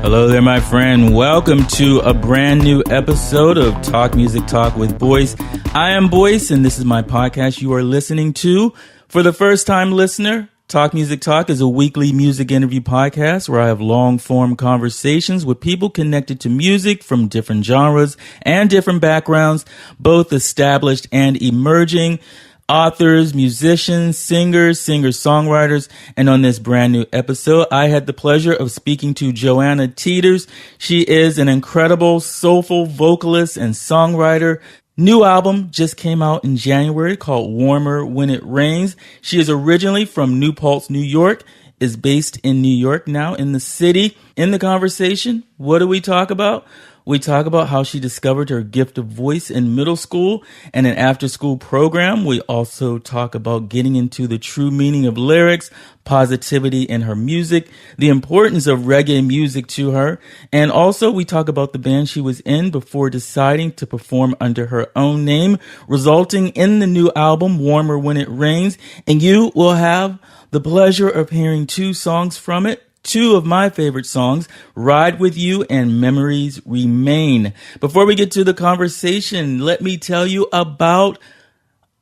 Hello there, my friend. Welcome to a brand new episode of Talk Music Talk with Boice. I am Boice, and this is my podcast you are listening to. For the first-time listener, Talk Music Talk is a weekly music interview podcast where I have long-form conversations with people connected to music from different genres and different backgrounds, both established and emerging. Authors, musicians, singers, singer-songwriters, and on this brand new episode, I had the pleasure of speaking to Joanna Teters. She is an incredible soulful vocalist and songwriter. New album just came out in January called Warmer When It Rains. She is originally from New Paltz, New York, is based in New York now in the city. In the conversation, what do we talk about? We talk about how she discovered her gift of voice in middle school and an after-school program. We also talk about getting into the true meaning of lyrics, positivity in her music, the importance of reggae music to her, and also we talk about the band she was in before deciding to perform under her own name, resulting in the new album, Warmer When It Rains, and you will have the pleasure of hearing two songs from it. Two of my favorite songs, Ride With You and Memories Remain. Before we get to the conversation, let me tell you about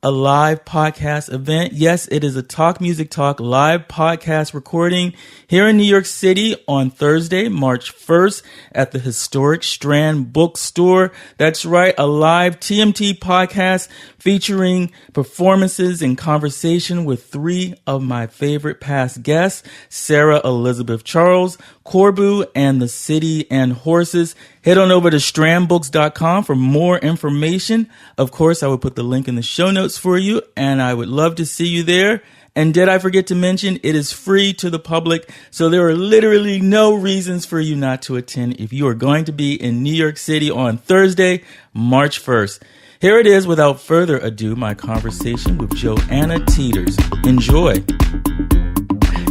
a live podcast event. Yes, it is a Talk Music Talk live podcast recording here in New York City on Thursday, March 1st at the historic Strand Bookstore. That's right, a live TMT podcast featuring performances and conversation with three of my favorite past guests, Sarah Elizabeth Charles, Corbu, and the City and Horses. Head on over to strandbooks.com for more information. Of course, I will put the link in the show notes for you, and I would love to see you there. And did I forget to mention, it is free to the public, so there are literally no reasons for you not to attend if you are going to be in New York City on Thursday, March 1st. Here it is, without further ado, my conversation with Joanna Teters. Enjoy.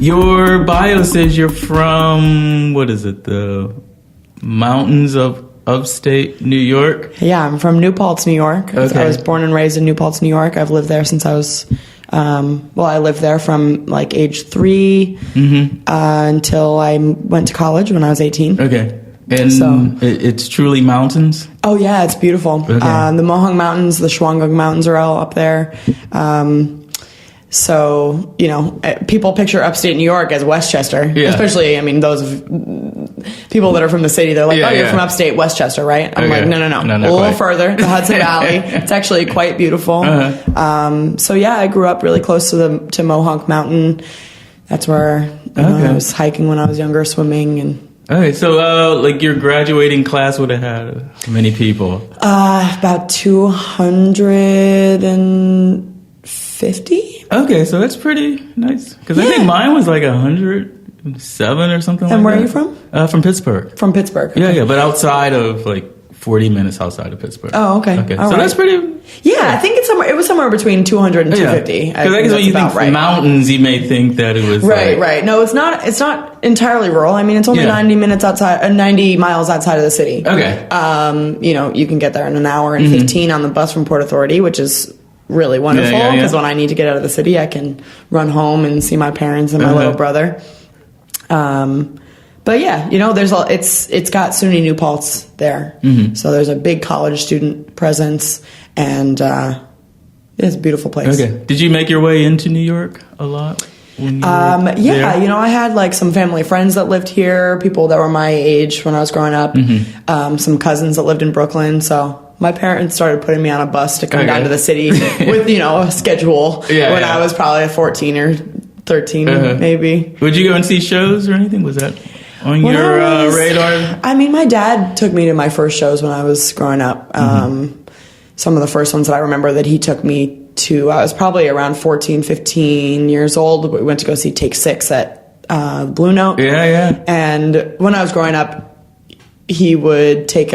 Your bio says you're from, what is it, the mountains of upstate New York? Yeah, I'm from New Paltz, New York. Okay. I was born and raised in New Paltz, New York. I've lived there since I was, I lived there from like age 3 until I went to college when I was 18. Okay. And so, it's truly mountains? Oh, yeah, it's beautiful. Okay. The Mohawk Mountains, the Shawangunk Mountains are all up there. So, you know, people picture upstate New York as Westchester, especially, I mean, those people that are from the city, they're like, you're from upstate Westchester, right? I'm like, no, a little quite further, the Hudson Valley. It's actually quite beautiful. So, yeah, I grew up really close to Mohawk Mountain. That's where I was hiking when I was younger, swimming and... Okay, so like your graduating class would have had how many people? About 250. Okay, so that's pretty nice. Because I think mine was like 107 or something like that. And where are you from? From Pittsburgh. From Pittsburgh. Okay. Yeah, but outside of like 40 minutes outside of Pittsburgh. Oh, okay. So that's pretty... Yeah, I think it was somewhere between 200 and 250. Because I guess when you think mountains, you may think that it was right. No, it's not entirely rural. I mean, it's only 90 miles outside of the city. Okay. You know, you can get there in an hour and 15 on the bus from Port Authority, which is really wonderful because when I need to get out of the city, I can run home and see my parents and my little brother. But yeah, you know, it's got SUNY New Paltz there. So there's a big college student presence, and it's a beautiful place. Okay. Did you make your way into New York a lot? You know, I had like some family friends that lived here, people that were my age when I was growing up, some cousins that lived in Brooklyn. So my parents started putting me on a bus to come down to the city with, you know, a schedule when I was probably 14 or 13, maybe. Would you go and see shows or anything? Was that on your radar? I mean, my dad took me to my first shows when I was growing up. Some of the first ones that I remember that he took me to, I was probably around 14, 15 years old. We went to go see Take 6 at Blue Note. Yeah. And when I was growing up, he would take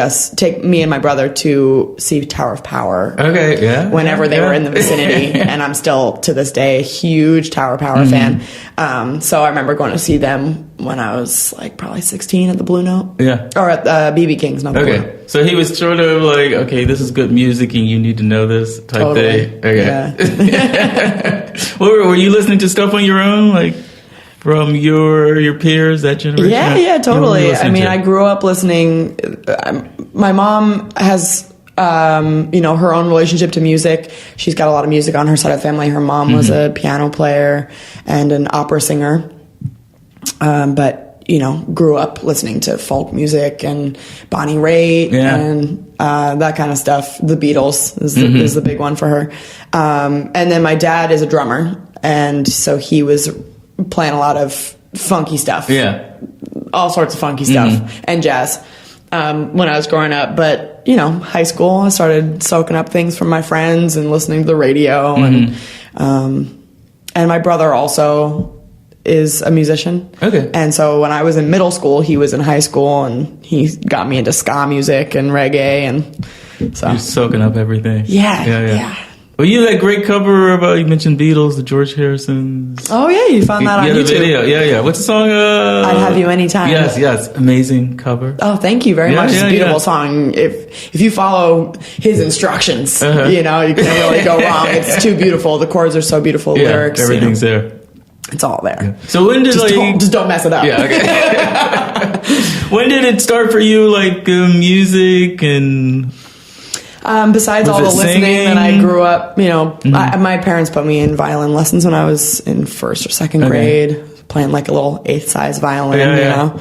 me and my brother to see Tower of Power. Okay, yeah. Whenever they were in the vicinity. And I'm still, to this day, a huge Tower of Power fan. So I remember going to see them when I was like probably 16 at the Blue Note. Yeah. Or at BB King's, not the Blue Note. So he was sort of like, okay, this is good music and you need to know this type thing. Okay. Yeah. Were you listening to stuff on your own? Like, from your peers, that generation? Yeah, totally. I mean, I grew up listening. My mom has, her own relationship to music. She's got a lot of music on her side of the family. Her mom was a piano player and an opera singer. But, grew up listening to folk music and Bonnie Raitt and that kind of stuff. The Beatles is the big one for her. And then my dad is a drummer. And so he was playing a lot of funky stuff. Yeah. All sorts of funky stuff and jazz when I was growing up. But, high school, I started soaking up things from my friends and listening to the radio. And my brother also is a musician. Okay. And so when I was in middle school, he was in high school, and he got me into ska music and reggae. And so. You're soaking up everything. Yeah. Well, you had that great cover of, you mentioned Beatles, the George Harrisons. Oh, yeah, you found that on YouTube. Video. Yeah. What's the song? I'd Have You Anytime. Yes. Amazing cover. Oh, thank you very much. It's a beautiful song. If you follow his instructions, you can't really go wrong. It's too beautiful. The chords are so beautiful. The lyrics. Everything's there. It's all there. Yeah. So when did just don't mess it up. Yeah, okay. When did it start for you, music and... Besides all the listening that I grew up, my parents put me in violin lessons when I was in first or second grade, playing like a little 8th size violin,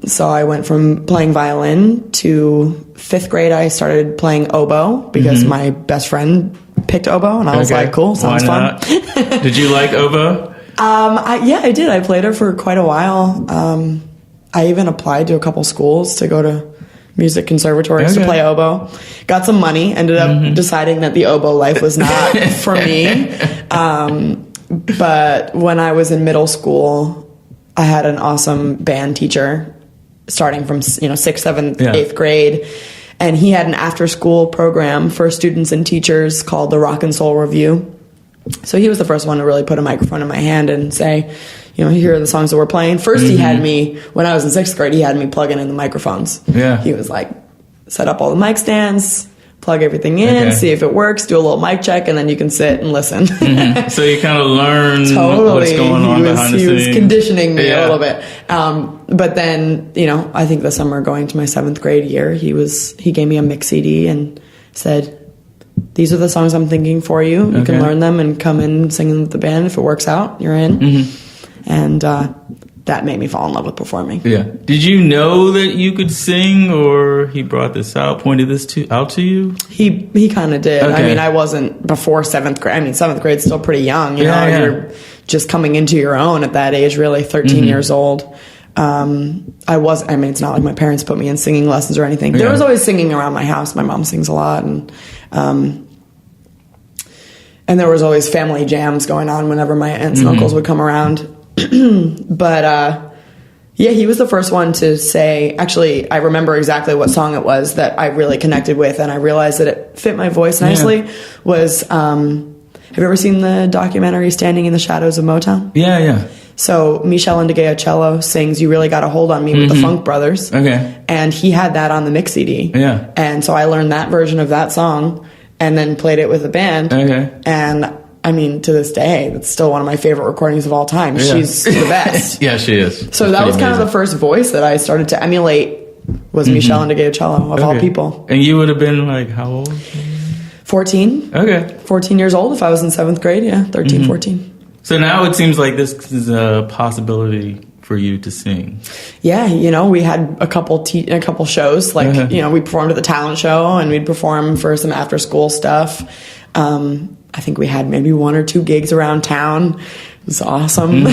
so I went from playing violin to 5th grade. I started playing oboe because my best friend picked oboe, and I was like, cool, sounds fun. Did you like oboe? I did. I played it for quite a while. I even applied to a couple schools to go to music conservatories to play oboe. Got some money, ended up deciding that the oboe life was not for me. But when I was in middle school, I had an awesome band teacher starting from 6th, 7th, 8th grade. And he had an after-school program for students and teachers called the Rock and Soul Review. So he was the first one to really put a microphone in my hand and say, here are the songs that we're playing. First, he had me, when I was in 6th grade, he had me plugging in the microphones. Yeah. He was like, set up all the mic stands, plug everything in, see if it works, do a little mic check, and then you can sit and listen. So you kind of learn what's going on behind the scenes. He was conditioning me a little bit. But then, I think the summer going to my 7th grade year, he gave me a mix CD and said, these are the songs I'm thinking for you. You can learn them and come in and sing them with the band. If it works out, you're in. And that made me fall in love with performing. Yeah. Did you know that you could sing, or he brought this out, pointed this out to you? He kind of did. I mean, I wasn't before 7th grade. I mean, 7th grade's still pretty young. You're just coming into your own at that age, really, 13 years old. It's not like my parents put me in singing lessons or anything. There was always singing around my house. My mom sings a lot, and there was always family jams going on whenever my aunts and uncles would come around. But he was the first one to say, actually, I remember exactly what song it was that I really connected with, and I realized that it fit my voice nicely, was, have you ever seen the documentary Standing in the Shadows of Motown? Yeah. So Michel Ndegeocello sings You Really Got a Hold on Me with the Funk Brothers. And he had that on the mix CD. Yeah. And so I learned that version of that song and then played it with the band. And I mean, to this day, it's still one of my favorite recordings of all time. She's the best. Yeah, she is. So that was kind of the first voice that I started to emulate, was Michel Ndegeocello, of all people. And you would have been like, how old? 14. 14 years old if I was in 7th grade. 13, 14. So now it seems like this is a possibility for you to sing. Yeah, we had a couple shows. Like, we performed at the talent show, and we'd perform for some after-school stuff. I think we had maybe 1 or 2 gigs around town. It was awesome.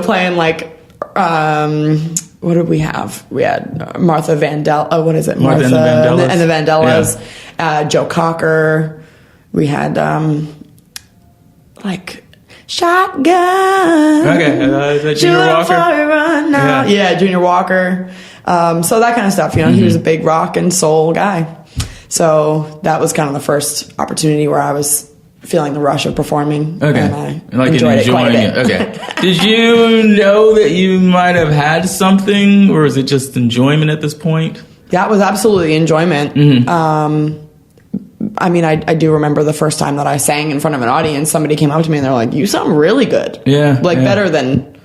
Playing like, what did we have? We had Martha Vandella. What is it? Martha and the Vandellas. Yeah. Joe Cocker. We had Shotgun. Okay. Is that Junior Walker? Run now. Yeah, Junior Walker. So that kind of stuff, he was a big rock and soul guy. So that was kind of the first opportunity where I was feeling the rush of performing. Okay. And I enjoyed it quite a bit. Okay. Did you know that you might have had something, or is it just enjoyment at this point? That was absolutely enjoyment. Mm-hmm. I mean, I do remember the first time that I sang in front of an audience, somebody came up to me and they're like, you sound really good. Yeah. Like better than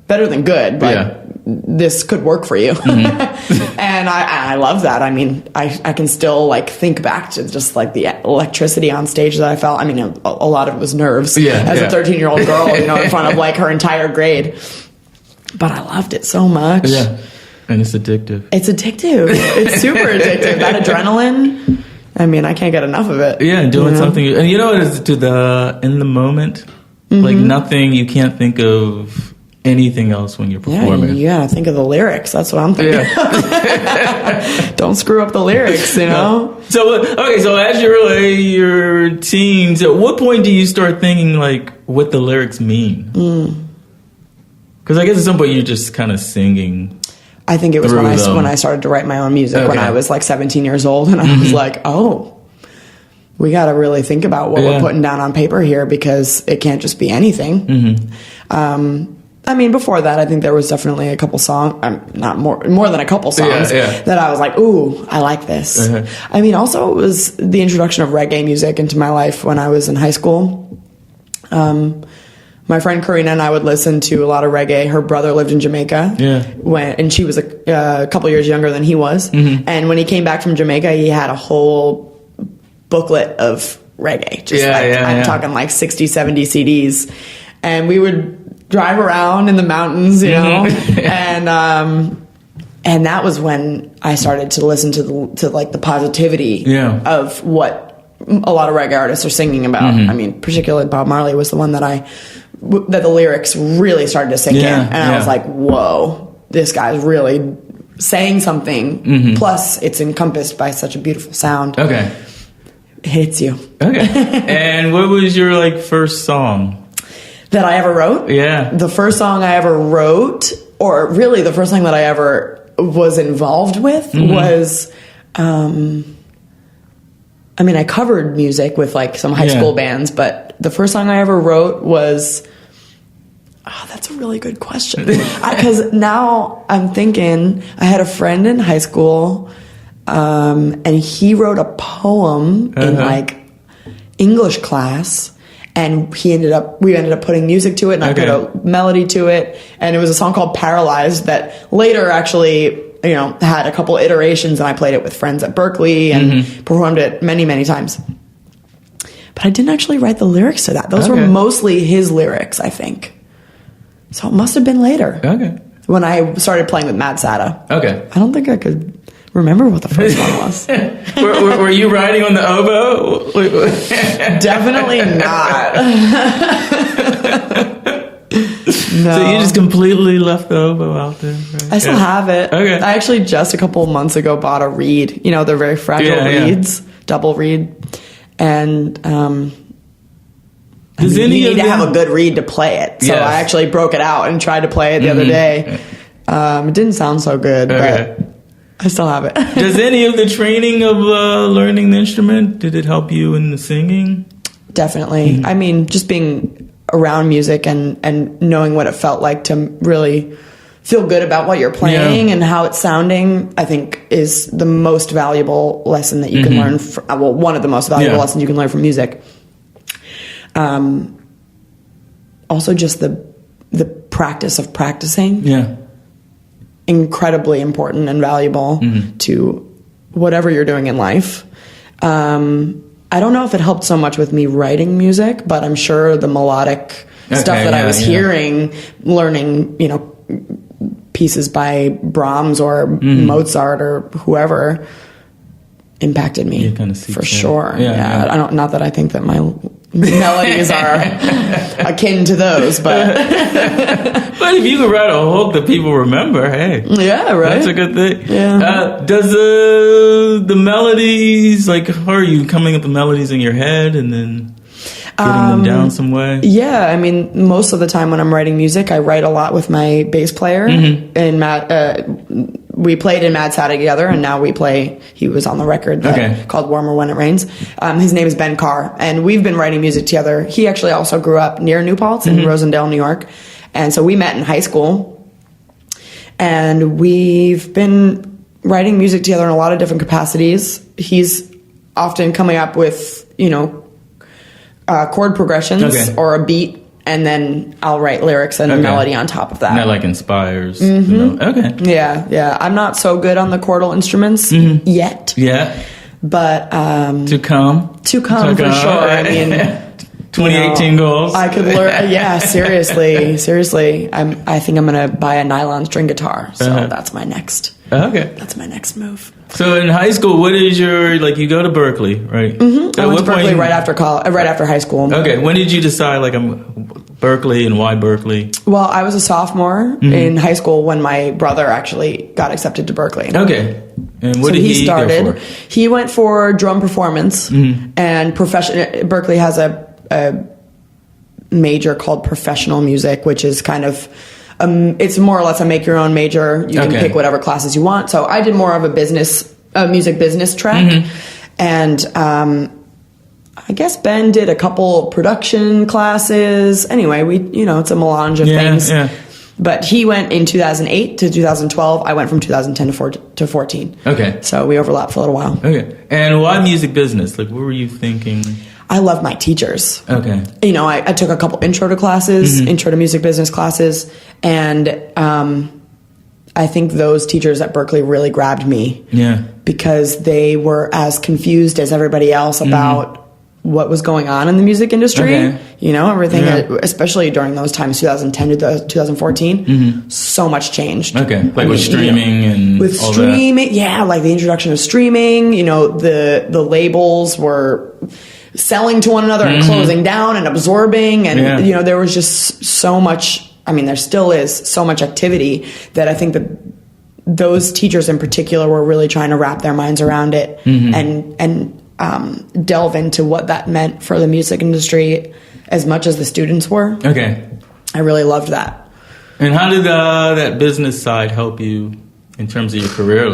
good, but this could work for you. Mm-hmm. And I love that. I mean, I can still like think back to just like the electricity on stage that I felt. I mean, a lot of it was nerves as a 13-year-old girl, in front of like her entire grade. But I loved it so much. Yeah. And it's addictive. It's It's super addictive. That adrenaline. I mean, I can't get enough of it. Yeah, doing something. And it is in the moment. Mm-hmm. Like nothing, you can't think of anything else when you're performing. Yeah, you gotta think of the lyrics. That's what I'm thinking. Yeah. Don't screw up the lyrics, No. So as your teens, at what point do you start thinking like what the lyrics mean? Because I guess at some point you're just kind of singing. I think it was when I started to write my own music when I was like 17 years old, and I was like, oh, we got to really think about what we're putting down on paper here, because it can't just be anything. Mm-hmm. I mean, before that, I think there was definitely a couple songs, not more than a couple songs that I was like, ooh, I like this. Uh-huh. I mean, also it was the introduction of reggae music into my life when I was in high school. My friend Karina and I would listen to a lot of reggae. Her brother lived in Jamaica. Yeah. And she was a couple years younger than he was. Mm-hmm. And when he came back from Jamaica, he had a whole booklet of reggae. I'm talking like 60, 70 CDs. And we would drive around in the mountains, and that was when I started to listen to the positivity of what a lot of reggae artists are singing about. Mm-hmm. I mean, particularly Bob Marley was the one that the lyrics really started to sink in, and I was like, whoa, this guy's really saying something. Mm-hmm. Plus, it's encompassed by such a beautiful sound. Okay, it hits you. Okay, and what was your first song that I ever wrote? Yeah, the first song I ever wrote, or really the first song that I ever was involved with, was. I mean, I covered music with some high school bands, but the first song I ever wrote was. Oh, that's a really good question. Because now I'm thinking, I had a friend in high school, and he wrote a poem in English class, and we ended up putting music to it, and I put a melody to it, and it was a song called "Paralyzed" that later actually. Had a couple iterations, and I played it with friends at Berkeley and performed it many, many times. But I didn't actually write the lyrics to that. Those were mostly his lyrics, I think. So it must have been later. Okay. When I started playing with Mad Sada. Okay. I don't think I could remember what the first one was. were you riding on the oboe? Definitely not. No. So you just completely left the oboe out there? Right? I still have it. Okay. I actually just a couple of months ago bought a reed. They're very fragile reeds, double reed. And you need to have a good reed to play it. So I actually broke it out and tried to play it the other day. It didn't sound so good, but I still have it. Does any of the training of learning the instrument, did it help you in the singing? Definitely. Mm-hmm. I mean, just being around music and knowing what it felt like to really feel good about what you're playing and how it's sounding, I think is the most valuable lesson that you can learn. One of the most valuable lessons you can learn from music. Also just the practice of practicing. Yeah. Incredibly important and valuable to whatever you're doing in life. I don't know if it helped so much with me writing music, but I'm sure the melodic stuff that I was hearing, learning, pieces by Brahms or Mozart or whoever impacted me for sure. Yeah. Not that I think that my melodies are akin to those, but but if you can write a hook that people remember, hey, yeah, right, that's a good thing. Yeah. Does the melodies, how are you coming up with melodies in your head, and then? them down some way? Yeah, I mean, most of the time when I'm writing music, I write a lot with my bass player. And Matt, we played in Mad Sata together, and now we play. He was on the record called Warmer When It Rains. His name is Ben Carr, and we've been writing music together. He actually also grew up near New Paltz in Rosendale, New York. And so we met in high school, and we've been writing music together in a lot of different capacities. He's often coming up with, chord progressions or a beat, and then I'll write lyrics and a melody on top of that. And that like inspires. Okay. Yeah. I'm not so good on the chordal instruments yet. Yeah. But to come for sure. I mean, 2018 goals. I could learn. Yeah, seriously. I think I'm gonna buy a nylon string guitar. So that's my next. Okay. That's my next move. So in high school, what is your you go to Berkeley, right? I went to Berkeley right after high school. Okay. When did you decide I'm Berkeley, and why Berkeley? Well, I was a sophomore in high school when my brother actually got accepted to Berkeley. Okay. And what did he started? Go for? He went for drum performance and Berkeley has a major called professional music, which is kind of it's more or less a make your own major. You can pick whatever classes you want. So I did more of a music business track, and I guess Ben did a couple production classes. Anyway, it's a melange of things. Yeah. But he went in 2008 to 2012. I went from 2010 to 14. Okay. So we overlapped for a little while. Okay. And why music business? What were you thinking? I love my teachers. Okay. I took a couple intro to classes, intro to music business classes, and I think those teachers at Berkeley really grabbed me. Yeah. Because they were as confused as everybody else about what was going on in the music industry. Okay. Everything, especially during those times, 2010 to 2014, so much changed. Okay. With streaming and with all streaming, that. Yeah, the introduction of streaming, the labels were selling to one another and closing down and absorbing, and there was just so much. I mean, there still is so much activity that I think that those teachers in particular were really trying to wrap their minds around it and delve into what that meant for the music industry as much as the students were. Okay. I really loved that. And how did that business side help you in terms of your career?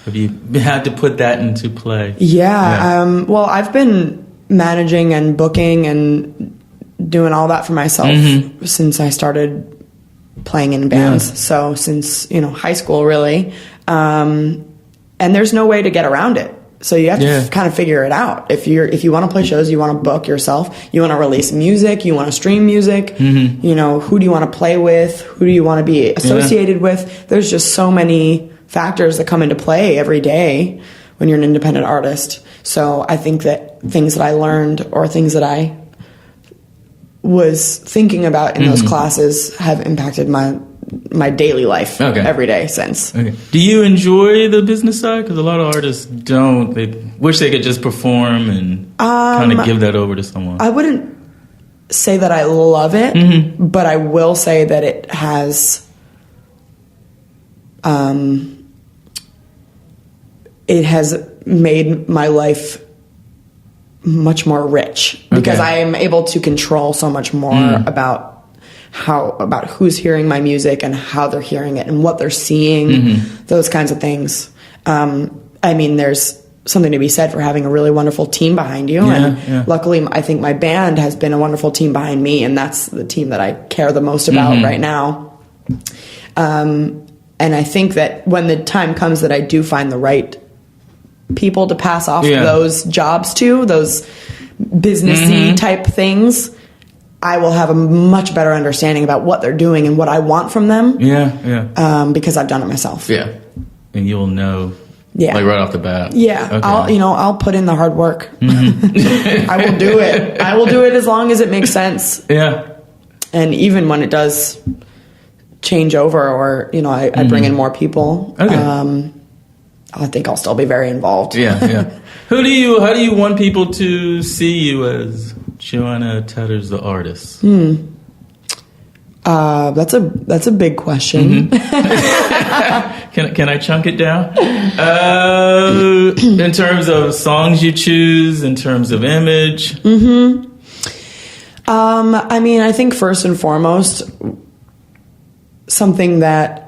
Have you had to put that into play? Yeah. Well, I've been managing and booking and doing all that for myself since I started playing in bands. Yeah. So since, high school, really. And there's no way to get around it. So you have to kind of figure it out. If you want to play shows, you want to book yourself, you want to release music, you want to stream music, who do you want to play with? Who do you want to be associated with? There's just so many factors that come into play every day when you're an independent artist. So I think that things that I learned or things that I was thinking about in those classes have impacted my daily life every day since. Okay. Do you enjoy the business side? Because a lot of artists don't. They wish they could just perform and kind of give that over to someone. I wouldn't say that I love it, but I will say that it has made my life much more rich because I am able to control so much more about who's hearing my music and how they're hearing it and what they're seeing, those kinds of things. I mean, there's something to be said for having a really wonderful team behind you. Luckily, I think my band has been a wonderful team behind me, and that's the team that I care the most about right now. And I think that when the time comes that I do find the right people to pass off those jobs to, those businessy type things, I will have a much better understanding about what they're doing and what I want from them. Because I've done it myself. Yeah. And you'll know right off the bat. Yeah. Okay. I'll put in the hard work. I will do it. I will do it as long as it makes sense. Yeah. And even when it does change over or, I bring in more people, I think I'll still be very involved. Yeah. How do you want people to see you as Joanna Teters, the artist? That's a big question. Can I chunk it down? In terms of songs you choose, in terms of image. I mean, I think first and foremost, something that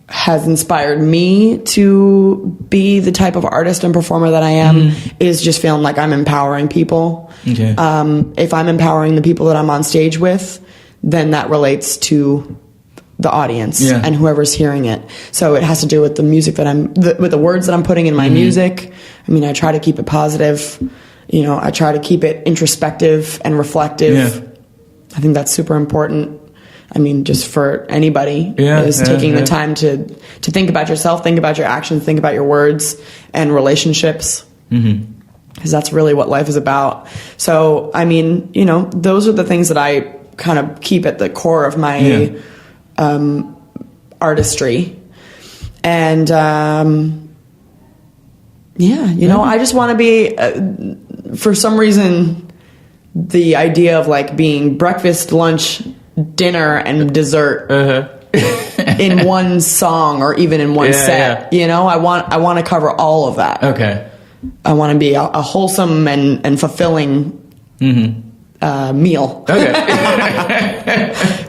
has inspired me to be the type of artist and performer that I am is just feeling like I'm empowering people. Okay. If I'm empowering the people that I'm on stage with, then that relates to the audience and whoever's hearing it. So it has to do with the music that with the words that I'm putting in my music. I mean, I try to keep it positive. You know, I try to keep it introspective and reflective. Yeah. I think that's super important. I mean, just for anybody is taking the time to think about yourself, think about your actions, think about your words and relationships. Because that's really what life is about. So, I mean, you know, those are the things that I kind of keep at the core of my artistry. And, you know, I just want to be, for some reason, the idea of like being breakfast, lunch, dinner, and dessert in one song or even in one set. You know, I want to cover all of that. Okay. I want to be a wholesome and fulfilling meal. Okay.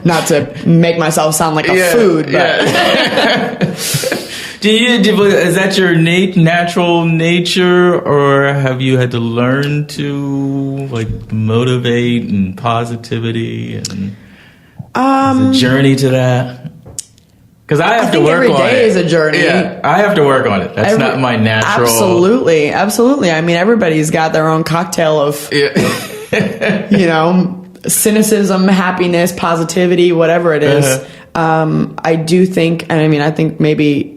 Not to make myself sound like a food, but is that your natural nature, or have you had to learn to like motivate and positivity and a journey to that? Because I have to work on it. Every day is a journey. Yeah, I have to work on it. That's not my natural. Absolutely. I mean, everybody's got their own cocktail of, you know, cynicism, happiness, positivity, whatever it is. I do think, and I mean, I think maybe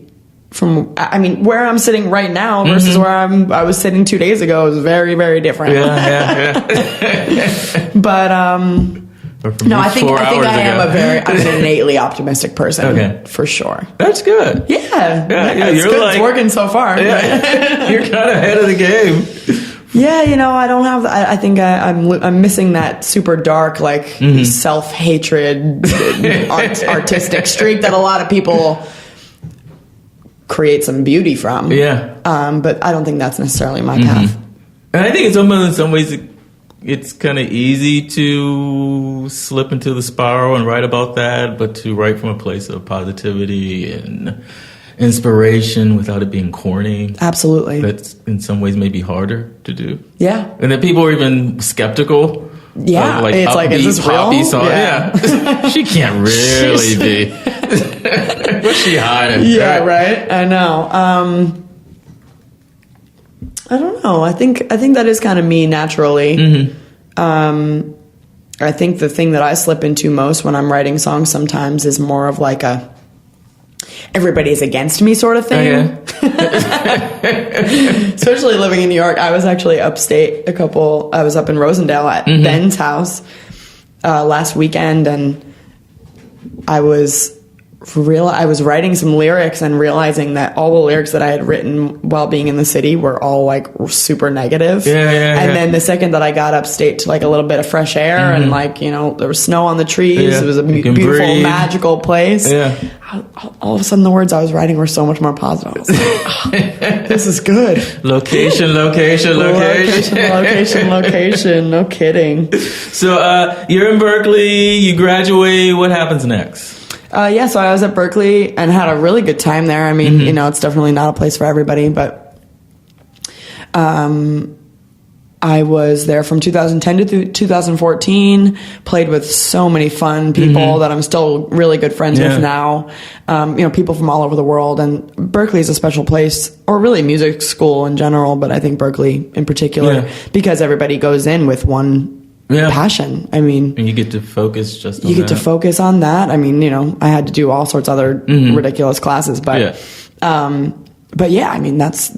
where I'm sitting right now versus where I was sitting 2 days ago is very, very different. But, no, I think I am I'm an innately optimistic person, for sure. That's good. Yeah, it's good. It's working so far. Yeah. You're kind of ahead of the game. Yeah, you know, I don't have. I think I'm missing that super dark, like self-hatred, artistic streak that a lot of people create some beauty from. Yeah. But I don't think that's necessarily my path. And I think in some ways it's kind of easy to slip into the spiral and write about that, but to write from a place of positivity and inspiration without it being corny. Absolutely. That's in some ways maybe harder to do. Yeah. And that people are even skeptical. Yeah. Of it's like, is this real? Song. Yeah. She can't really be. What's she hiding? Yeah, right? I know. I don't know. I think that is kind of me naturally. I think the thing that I slip into most when I'm writing songs sometimes is more of like a everybody's against me sort of thing. Especially living in New York. I was actually upstate I was up in Rosendale at Ben's house last weekend, and I was writing some lyrics and realizing that all the lyrics that I had written while being in the city were all like super negative. And then the second that I got upstate to like a little bit of fresh air and like, you know, there was snow on the trees. It was a beautiful, magical place. All of a sudden the words I was writing were so much more positive. I was like, oh, this is good. Location. No kidding. So you're in Berkeley, you graduate. What happens next? So I was at Berkeley and had a really good time there. I mean, you know, it's definitely not a place for everybody, but I was there from 2010 to 2014, played with so many fun people that I'm still really good friends with now, you know, people from all over the world. And Berkeley is a special place, or really music school in general, but I think Berkeley in particular, because everybody goes in with one passion. I mean, and you get to focus to focus on that. I mean, you know, I had to do all sorts of other ridiculous classes, but yeah, I mean, that's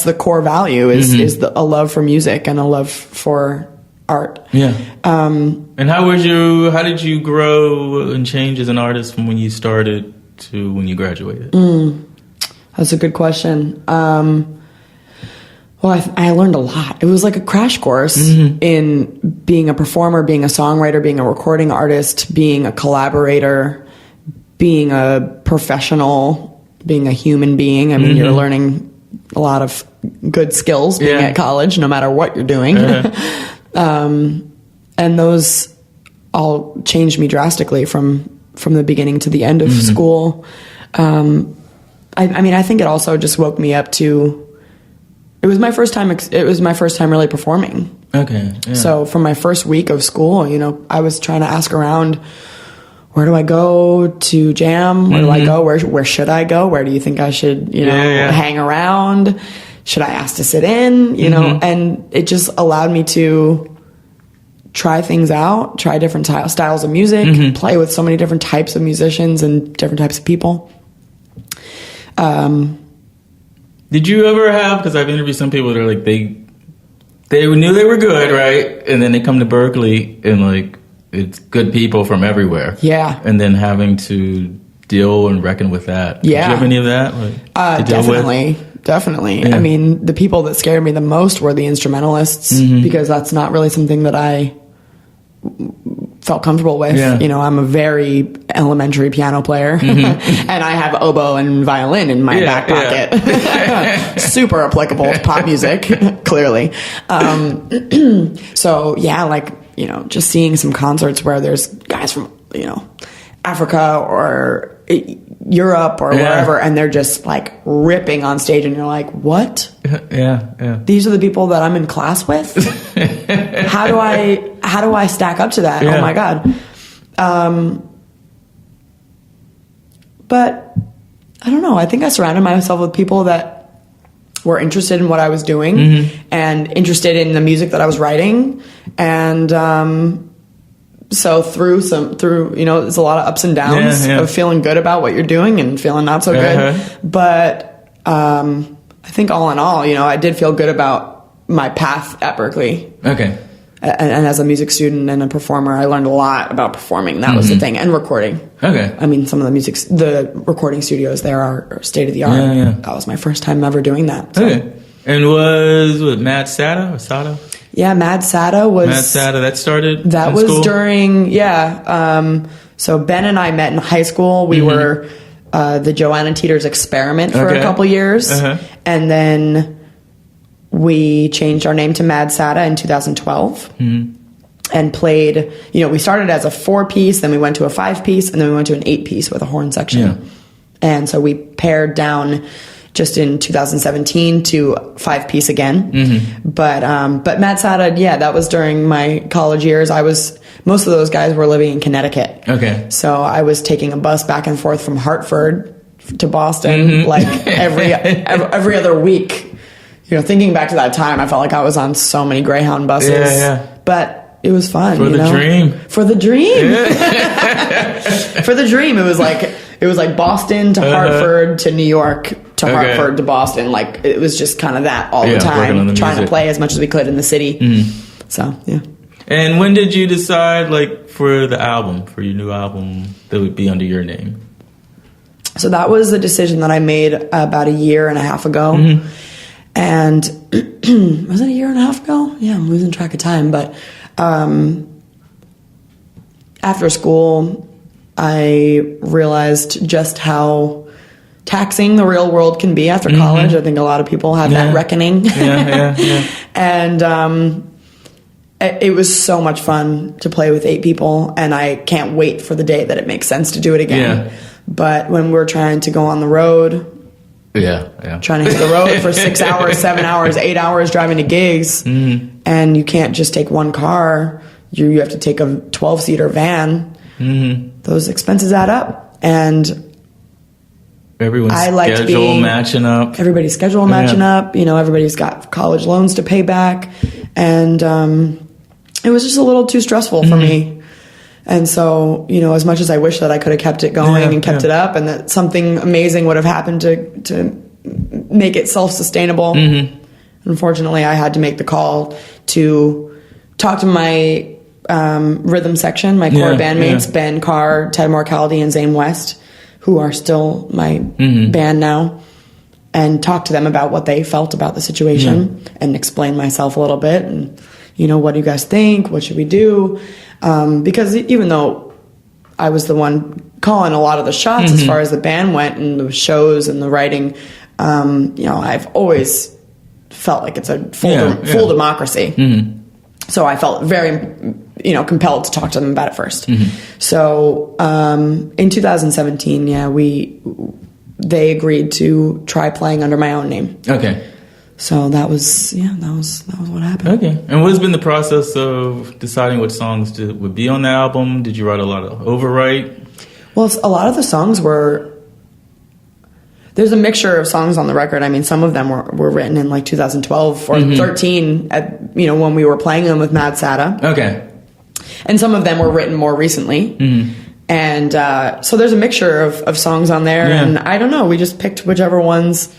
the core value is a love for music and a love for art. Yeah. And how did you grow and change as an artist from when you started to when you graduated? That's a good question. Well, I learned a lot. It was like a crash course in being a performer, being a songwriter, being a recording artist, being a collaborator, being a professional, being a human being. I mean, you're learning a lot of good skills being at college, no matter what you're doing. And those all changed me drastically from the beginning to the end of school. I think it also just woke me up to, it was my first time really performing. Okay. Yeah. So from my first week of school, I was trying to ask around, where do I go to jam? Where do I go? Where should I go? Where do you think I should, hang around? Should I ask to sit in? And it just allowed me to try things out, try different styles of music, play with so many different types of musicians and different types of people. Did you ever have, because I've interviewed some people that are like, they knew they were good, right? And then they come to Berkeley and like, it's good people from everywhere. Yeah. And then having to deal and reckon with that. Yeah. Did you have any of that? Definitely. Yeah. I mean, the people that scared me the most were the instrumentalists, because that's not really something that I felt comfortable with. Yeah. I'm a very elementary piano player, and I have oboe and violin in my back pocket. Yeah. Super applicable to pop music, clearly. So yeah, like, just seeing some concerts where there's guys from, Africa or Europe or wherever, and they're just like ripping on stage, and you're like, what? Yeah. These are the people that I'm in class with? How do I stack up to that? Yeah. Oh my God. But I don't know. I think I surrounded myself with people that were interested in what I was doing and interested in the music that I was writing. And, so through there's a lot of ups and downs of feeling good about what you're doing and feeling not so good. But, I think all in all, I did feel good about my path at Berkeley. Okay. And as a music student and a performer, I learned a lot about performing. That was the thing. And recording. Okay. I mean, some of the recording studios there are state of the art. Yeah. That was my first time ever doing that. So. Okay. And was Mad Sata or Sata? Yeah, Mad Sata was... Mad Sata, that started That was school? During... Yeah. So Ben and I met in high school. We were the Joanna Teters experiment for a couple years. And then we changed our name to Mad Sata in 2012. And played... we started as a 4-piece, then we went to a 5-piece, and then we went to an 8-piece with a horn section. Yeah. And so we pared down... just in 2017 to 5-piece again. But Mad Sata, that was during my college years. Most of those guys were living in Connecticut. Okay. So I was taking a bus back and forth from Hartford to Boston, like every other week. Thinking back to that time, I felt like I was on so many Greyhound buses. Yeah. But it was fun. For the dream. For the dream. For the dream. It was like Boston to Hartford to New York to Hartford to Boston. Like, it was just kind of that all the time, trying to play as much as we could in the city. So, yeah. And when did you decide, like, for your new album, that would be under your name? So that was a decision that I made about a year and a half ago. And was it a year and a half ago? Yeah, I'm losing track of time. But after school, I realized just how taxing the real world can be after college. I think a lot of people have that reckoning. And it was so much fun to play with 8 people, and I can't wait for the day that it makes sense to do it again. But when we're trying to go on the road, trying to hit the road for 6 hours, 7 hours, 8 hours driving to gigs, and you can't just take one car, you have to take a 12-seater van. Those expenses add up, and everyone's schedule matching up. Everybody's schedule matching up. Everybody's got college loans to pay back, and it was just a little too stressful for me. And so, as much as I wish that I could have kept it going and kept it up, and that something amazing would have happened to make it self-sustainable, unfortunately, I had to make the call to talk to my rhythm section, my core bandmates, Ben Carr, Ted Morcaldi, and Zane West, who are still my band now, and talk to them about what they felt about the situation and explain myself a little bit. And, what do you guys think? What should we do? Because even though I was the one calling a lot of the shots as far as the band went and the shows and the writing, I've always felt like it's a full democracy. So I felt very compelled to talk to them about it first. So in 2017, they agreed to try playing under my own name. Okay. So that was what happened. Okay. And what has been the process of deciding what songs would be on the album? Did you write a lot of overwrite? Well, a lot of the songs there's a mixture of songs on the record. I mean, some of them were written in like 2012 or 13 when we were playing them with Mad Sada. Okay. And some of them were written more recently. And so there's a mixture of songs on there. Yeah. And I don't know, we just picked whichever ones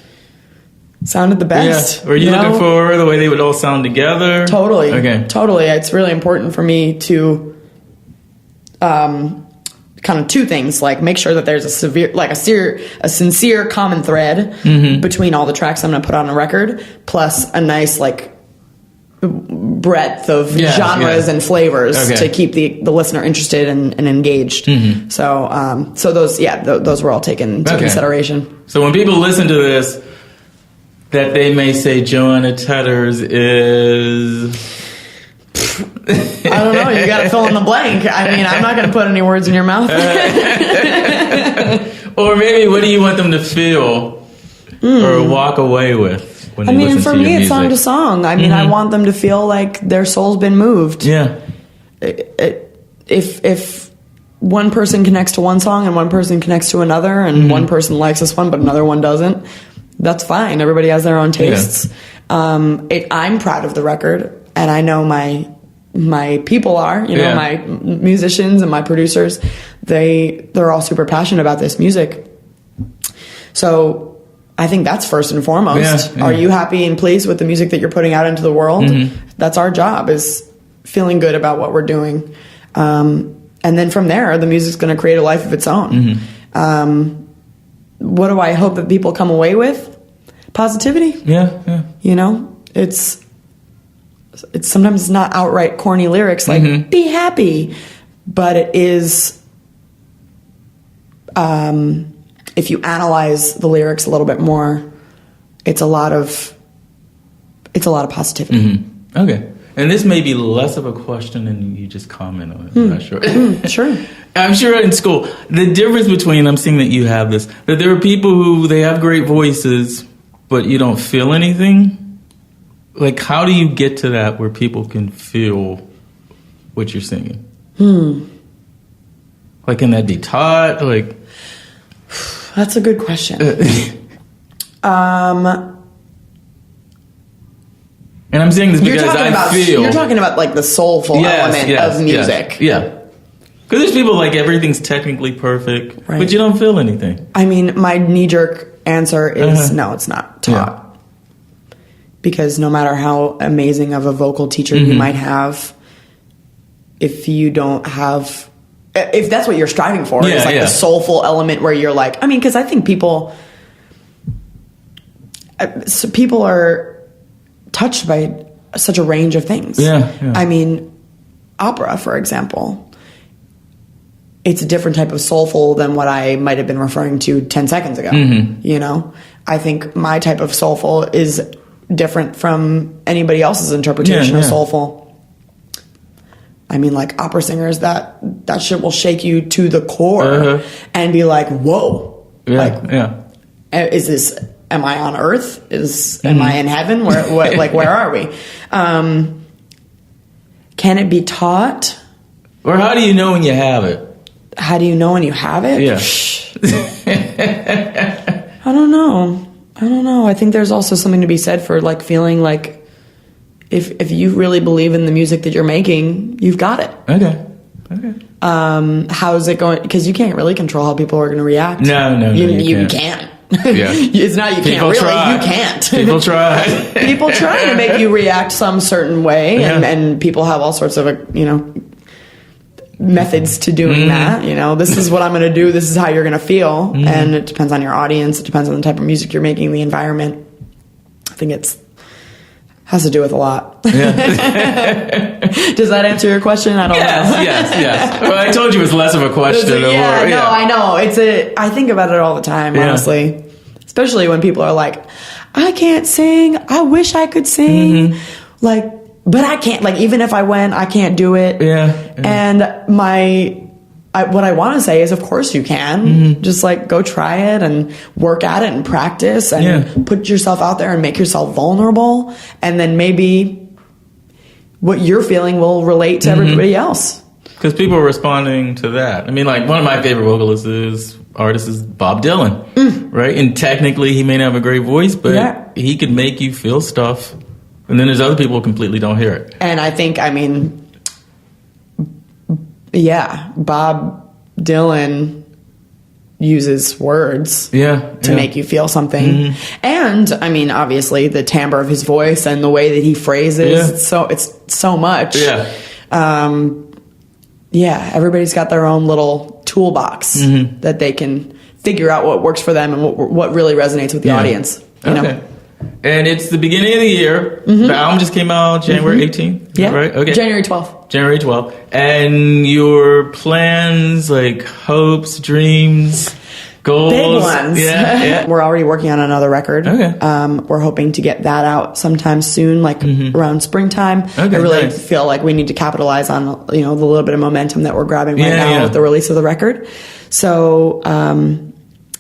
sounded the best. Yeah. Were you looking for the way they would all sound together? Totally. Okay. Totally. It's really important for me to kind of two things, like make sure that there's a sincere common thread between all the tracks I'm going to put on a record, plus a nice like breadth of genres and flavors to keep the listener interested and engaged. So those were all taken into consideration. So when people listen to this, that they may say Joanna Teters is... I don't know. You got to fill in the blank. I mean, I'm not going to put any words in your mouth. Or maybe what do you want them to feel or walk away with when they listen to your music? For me, it's song to song. I mean, I want them to feel like their soul's been moved. Yeah. If one person connects to one song and one person connects to another and one person likes this one but another one doesn't, that's fine. Everybody has their own tastes. Yeah. I'm proud of the record, and I know my people are, my musicians and my producers, they're all super passionate about this music. So I think that's first and foremost. Yeah. Are you happy and pleased with the music that you're putting out into the world? That's our job, is feeling good about what we're doing. And then from there, the music's going to create a life of its own. What do I hope that people come away with? Positivity. Yeah. It's sometimes not outright corny lyrics like be happy, but it is, if you analyze the lyrics a little bit more, it's a lot of positivity. Okay. And this may be less of a question and you just comment on it. I'm not sure. Sure. I'm sure in school, the difference between, I'm seeing that you have this, that there are people who, they have great voices, but you don't feel anything. Like, how do you get to that where people can feel what you're singing? Like, can that be taught? Like, that's a good question. And I'm saying this because you're talking about like the soulful element of music. Yeah. Because there's people like everything's technically perfect, but you don't feel anything. I mean, my knee-jerk answer is no, it's not taught. Yeah. Because no matter how amazing of a vocal teacher you might have, if you don't have... If that's what you're striving for, it's like the soulful element where you're like... I mean, because I think people are touched by such a range of things. Yeah. I mean, opera, for example, it's a different type of soulful than what I might have been referring to 10 seconds ago. I think my type of soulful is different from anybody else's interpretation of soulful. I mean, like opera singers, that shit will shake you to the core and be like, whoa. Is this... Am I on earth? Am I in heaven? Where are we? Can it be taught? Or how do you know when you have it? How do you know when you have it? Yeah. I don't know. I think there's also something to be said for like feeling like if you really believe in the music that you're making, you've got it. Okay. How's it going? Because you can't really control how people are going to react. No, you can't. Yeah. It's not you people can't really. Try. You can't. People try. People try to make you react some certain way, and people have all sorts of methods to doing that. This is what I'm going to do. This is how you're going to feel, and it depends on your audience. It depends on the type of music you're making, the environment. I think has to do with a lot. Yeah. Does that answer your question? I don't know. Yes. Well, I told you it was less of a question. I know. I think about it all the time, honestly. Especially when people are like, I can't sing. I wish I could sing. Like, but I can't, like, even if I went, I can't do it. Yeah. And what I want to say is, of course you can. Mm-hmm. Just like go try it and work at it and practice and put yourself out there and make yourself vulnerable. And then maybe what you're feeling will relate to everybody else. Because people are responding to that. I mean, like, one of my favorite artists is Bob Dylan, right? And technically he may not have a great voice, but he could make you feel stuff. And then there's other people who completely don't hear it. And I think, Bob Dylan uses words to make you feel something. Mm-hmm. And, I mean, obviously the timbre of his voice and the way that he phrases, it's so much. Yeah. Everybody's got their own little toolbox that they can figure out what works for them and what really resonates with the audience. You know? And it's the beginning of the year. The album just came out January 18th. Yeah. Right? Okay. January 12th. January 12th. And your plans, like hopes, dreams, goals. Big ones. Yeah. We're already working on another record. Okay. We're hoping to get that out sometime soon, like around springtime. Okay, I really feel like we need to capitalize on, the little bit of momentum that we're grabbing right now with the release of the record. So,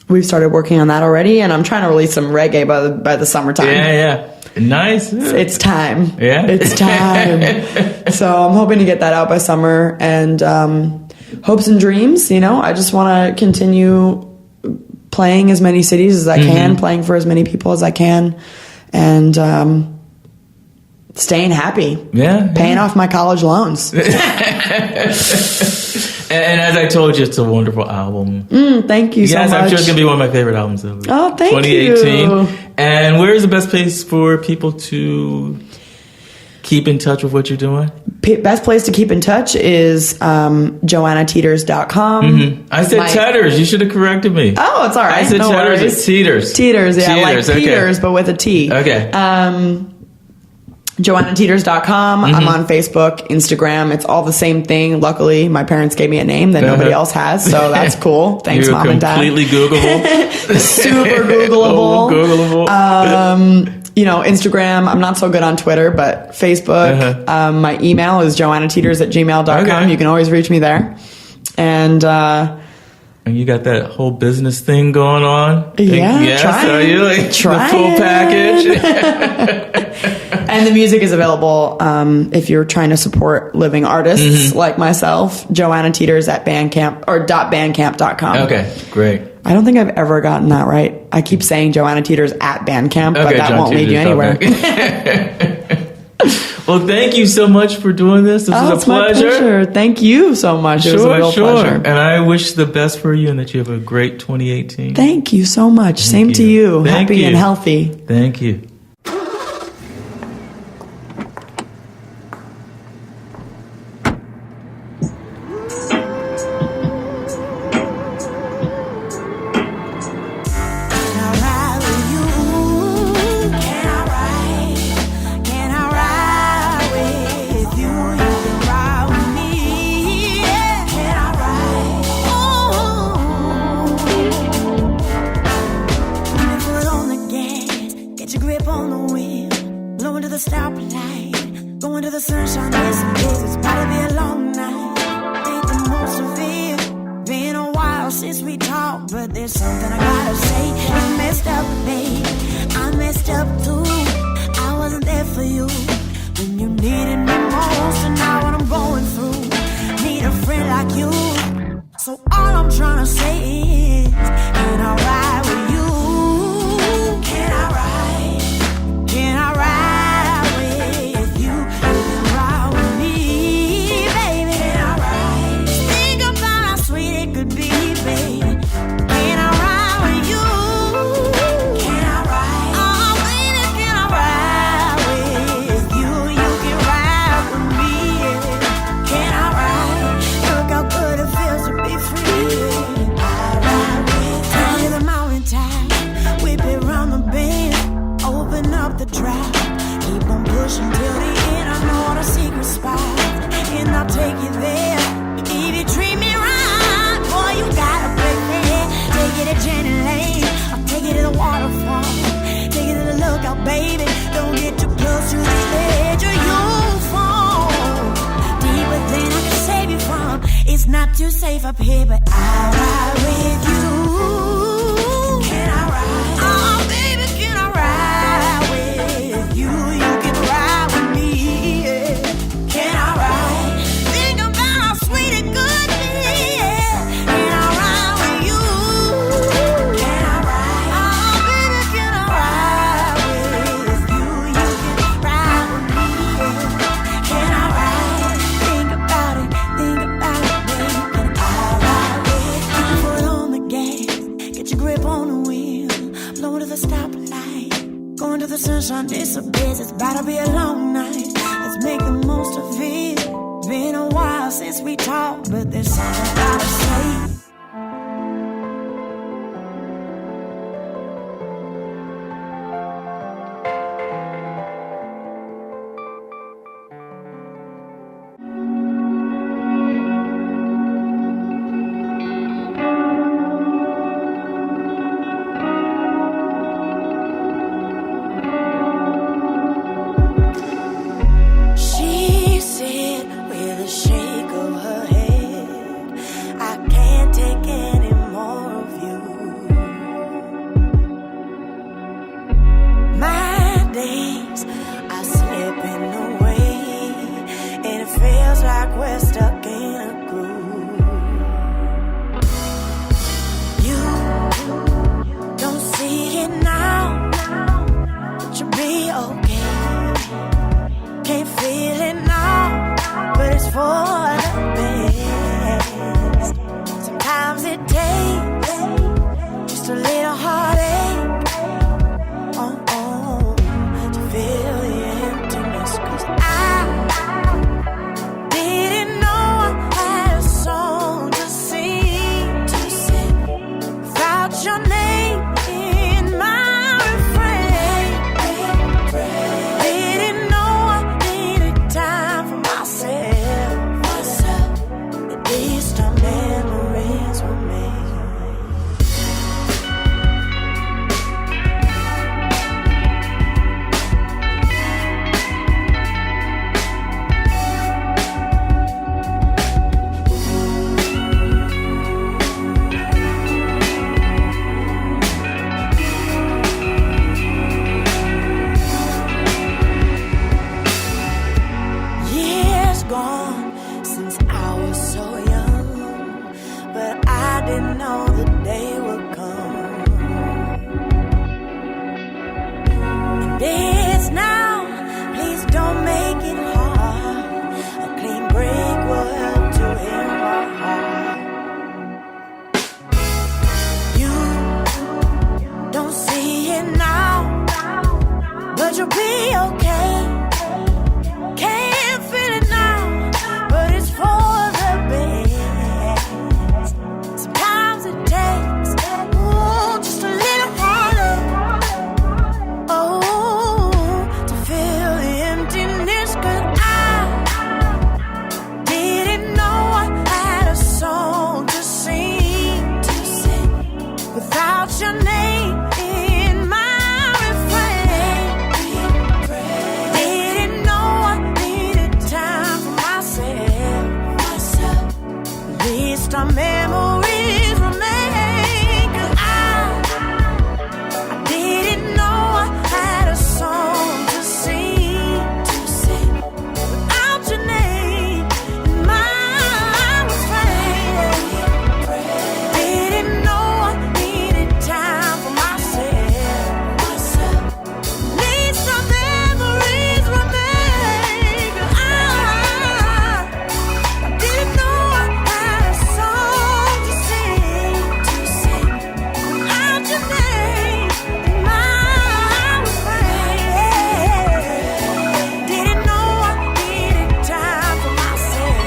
we've started working on that already, and I'm trying to release some reggae by the summertime. Yeah. Nice. It's time. Yeah. It's time. So I'm hoping to get that out by summer, and hopes and dreams, I just want to continue playing as many cities as I can, playing for as many people as I can, and staying happy. Yeah. Paying off my college loans. And as I told you, it's a wonderful album. Thank you so much. Yes, I'm sure it's going to be one of my favorite albums of thank 2018. you. And where is the best place for people to keep in touch with what you're doing? Best place to keep in touch is JoannaTeters.com. I said Teters. You should have corrected me. Oh, it's all right. I said no Teters. Worries. It's Teters. Teters, yeah. Teters, like Peters, but with a T. Okay. JoannaTeters.com. I'm on Facebook, Instagram. It's all the same thing. Luckily, my parents gave me a name that nobody else has, so that's cool. Thanks, You're Mom and Dad. Completely Googleable. Super Googleable. Googleable. Instagram. I'm not so good on Twitter, but Facebook. My email is joannateters@gmail.com. Okay. You can always reach me there. And you got that whole business thing going on? Yeah, yes, are you like the full package? And the music is available if you're trying to support living artists like myself. Joanna Teters at Bandcamp or .bandcamp.com. Okay, great. I don't think I've ever gotten that right. I keep saying Joanna Teters at Bandcamp, but that won't lead you anywhere. Well, thank you so much for doing this. This was a pleasure. My pleasure. Thank you so much. It was a real pleasure. And I wish the best for you and that you have a great 2018. Thank you so much. Same to you. Happy and healthy. Thank you. Baby, don't get too close to the edge of you. too safe up here, but I'll ride with you. Can I ride? Oh, baby, can I ride with you? You can ride with me. Yeah. Can I ride? Think about how sweet it could be. Yeah. Can I ride with you? Can I ride? Oh, baby, can I ride with you? You can ride with me. Yeah. Can I ride? Think about it, baby. Can I ride with you? Foot on the gas, get your grip on the wheel. Blow to the stoplight, going to the sunshine disappears. It's about to be a long night. Let's make the most of it. Been a while since we talked, but there's something I gotta say. She said with a shake of her head, I can't take any more of you. My days are slipping away, and it feels like we're stuck in a groove. You don't see it now, but you'll be okay. Can't feel it now, but it's for the best. Sometimes it takes just a little heartache, to feel the emptiness. 'Cause I didn't know I had a song to sing without your name in my refrain. Didn't know I needed time for myself. At least our memories remain. Years gone since I was so young, but I didn't know the day would come. And it's now, please don't make it hard. A clean break will help to heal my heart. You don't see it now, but you'll be okay. Can't feel it now, but it's for the best. Sometimes it takes just a little harder, to feel the emptiness. 'Cause I didn't know I had a song to sing without your name in my refrain. Didn't know I needed time for myself. At least our memories remain. 'Cause I didn't know I had a song to sing without your name in my refrain. Didn't know I needed time for myself. At least our memories remain. 'Cause I didn't know I had a song to sing without your name in my refrain. Didn't know I needed time for myself.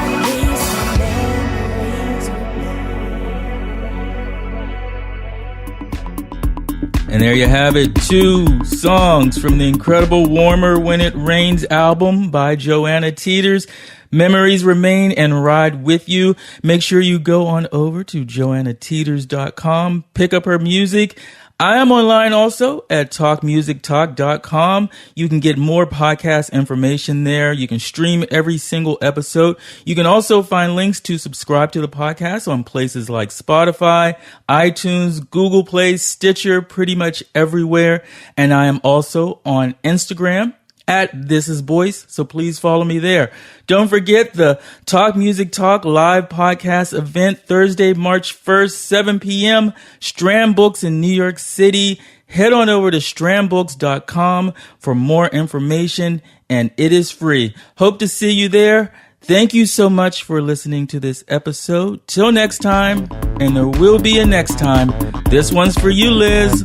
At least our memories remain. And there you have it, 2 songs from the incredible Warmer When It Rains album by Joanna Teters. Memories Remain and Ride With You. Make sure you go on over to joannateters.com, pick up her music. I am online also at talkmusictalk.com. You can get more podcast information there. You can stream every single episode. You can also find links to subscribe to the podcast on places like Spotify, iTunes, Google Play, Stitcher, pretty much everywhere. And I am also on Instagram at This Is Boice, so please follow me there. Don't forget the Talk Music Talk live podcast event Thursday, March 1st, 7 p.m. Strand Books in New York City. Head on over to strandbooks.com for more information, and it is free. Hope to see you there. Thank you so much for listening to this episode. Till next time, and there will be a next time. This one's for you, Liz.